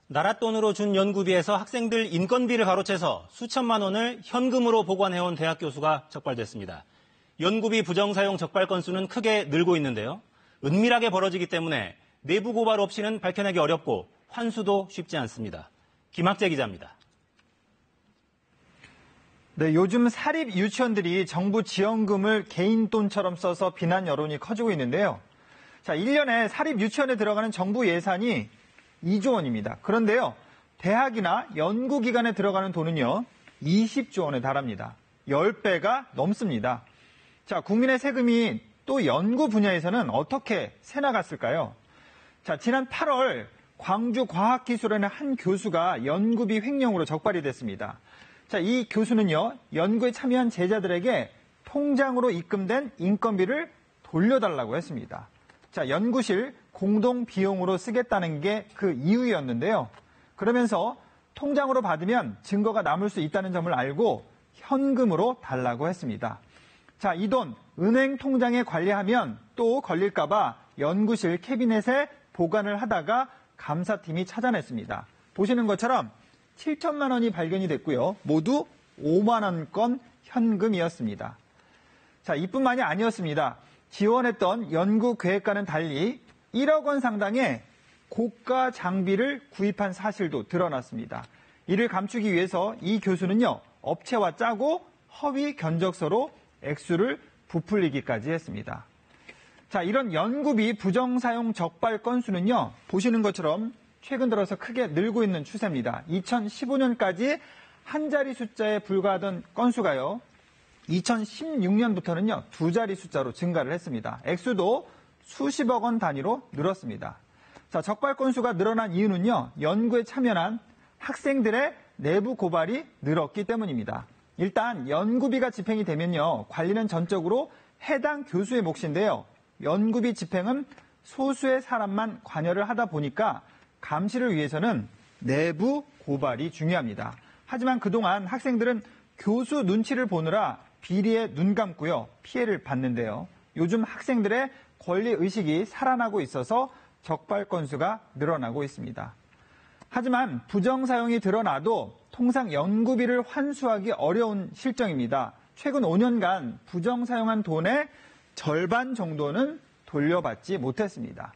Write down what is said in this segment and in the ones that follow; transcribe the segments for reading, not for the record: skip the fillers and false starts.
나라 돈으로 준 연구비에서 학생들 인건비를 가로채서 수천만 원을 현금으로 보관해온 대학 교수가 적발됐습니다. 연구비 부정사용 적발 건수는 크게 늘고 있는데요. 은밀하게 벌어지기 때문에 내부 고발 없이는 밝혀내기 어렵고 환수도 쉽지 않습니다. 김학재 기자입니다. 네, 요즘 사립 유치원들이 정부 지원금을 개인 돈처럼 써서 비난 여론이 커지고 있는데요. 자, 1년에 사립 유치원에 들어가는 정부 예산이 2조 원입니다. 그런데요, 대학이나 연구기관에 들어가는 돈은요, 20조 원에 달합니다. 10배가 넘습니다. 자, 국민의 세금이 또 연구 분야에서는 어떻게 새나갔을까요? 자, 지난 8월 광주과학기술원의 한 교수가 연구비 횡령으로 적발이 됐습니다. 자, 이 교수는요, 연구에 참여한 제자들에게 통장으로 입금된 인건비를 돌려달라고 했습니다. 자, 연구실 공동 비용으로 쓰겠다는 게 그 이유였는데요. 그러면서 통장으로 받으면 증거가 남을 수 있다는 점을 알고 현금으로 달라고 했습니다. 자, 이 돈 은행 통장에 관리하면 또 걸릴까봐 연구실 캐비넷에 보관을 하다가 감사팀이 찾아냈습니다. 보시는 것처럼 7천만 원이 발견이 됐고요. 모두 5만 원권 현금이었습니다. 자, 이뿐만이 아니었습니다. 지원했던 연구 계획과는 달리 1억 원 상당의 고가 장비를 구입한 사실도 드러났습니다. 이를 감추기 위해서 이 교수는요, 업체와 짜고 허위 견적서로 액수를 부풀리기까지 했습니다. 자, 이런 연구비 부정사용 적발 건수는요, 보시는 것처럼 최근 들어서 크게 늘고 있는 추세입니다. 2015년까지 한 자리 숫자에 불과하던 건수가요, 2016년부터는요, 두 자리 숫자로 증가를 했습니다. 액수도 수십억 원 단위로 늘었습니다. 자, 적발 건수가 늘어난 이유는요, 연구에 참여한 학생들의 내부 고발이 늘었기 때문입니다. 일단 연구비가 집행이 되면요, 관리는 전적으로 해당 교수의 몫인데요. 연구비 집행은 소수의 사람만 관여를 하다 보니까 감시를 위해서는 내부 고발이 중요합니다. 하지만 그동안 학생들은 교수 눈치를 보느라 비리에 눈 감고요, 피해를 봤는데요. 요즘 학생들의 권리의식이 살아나고 있어서 적발 건수가 늘어나고 있습니다. 하지만 부정사용이 드러나도 통상 연구비를 환수하기 어려운 실정입니다. 최근 5년간 부정사용한 돈의 절반 정도는 돌려받지 못했습니다.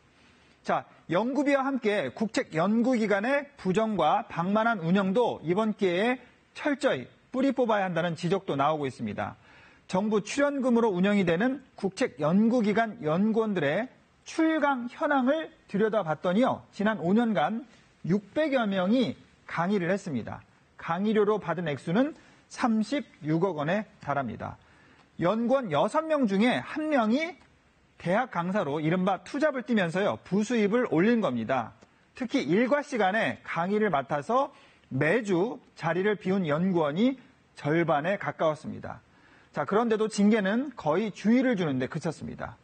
자, 연구비와 함께 국책연구기관의 부정과 방만한 운영도 이번 기회에 철저히 뿌리 뽑아야 한다는 지적도 나오고 있습니다. 정부 출연금으로 운영이 되는 국책연구기관 연구원들의 출강 현황을 들여다봤더니요, 지난 5년간 600여 명이 강의를 했습니다. 강의료로 받은 액수는 36억 원에 달합니다. 연구원 6명 중에 1명이 대학 강사로 이른바 투잡을 뛰면서요, 부수입을 올린 겁니다. 특히 일과 시간에 강의를 맡아서 매주 자리를 비운 연구원이 절반에 가까웠습니다. 자, 그런데도 징계는 거의 주의를 주는데 그쳤습니다.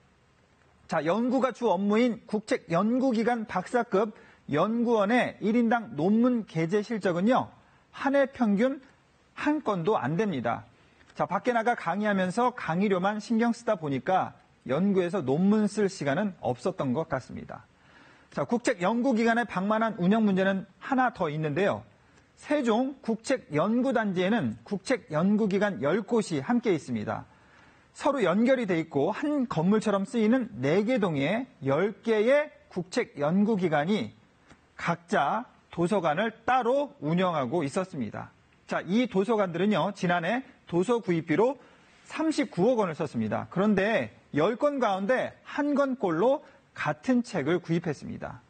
자, 연구가 주 업무인 국책연구기관 박사급 연구원의 1인당 논문 게재 실적은요, 한 해 평균 한 건도 안 됩니다. 자, 밖에 나가 강의하면서 강의료만 신경 쓰다 보니까 연구에서 논문 쓸 시간은 없었던 것 같습니다. 자, 국책연구기관의 방만한 운영 문제는 하나 더 있는데요. 세종 국책연구단지에는 국책연구기관 10곳이 함께 있습니다. 서로 연결이 돼 있고 한 건물처럼 쓰이는 4개 동에 10개의 국책연구기관이 각자 도서관을 따로 운영하고 있었습니다. 자, 이 도서관들은요, 지난해 도서 구입비로 39억 원을 썼습니다. 그런데 10권 가운데 한 권꼴로 같은 책을 구입했습니다.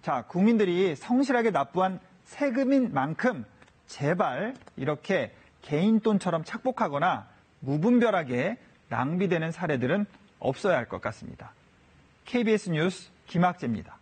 자, 국민들이 성실하게 납부한 세금인 만큼 제발 이렇게 개인 돈처럼 착복하거나 무분별하게 낭비되는 사례들은 없어야 할 것 같습니다. KBS 뉴스 김학재입니다.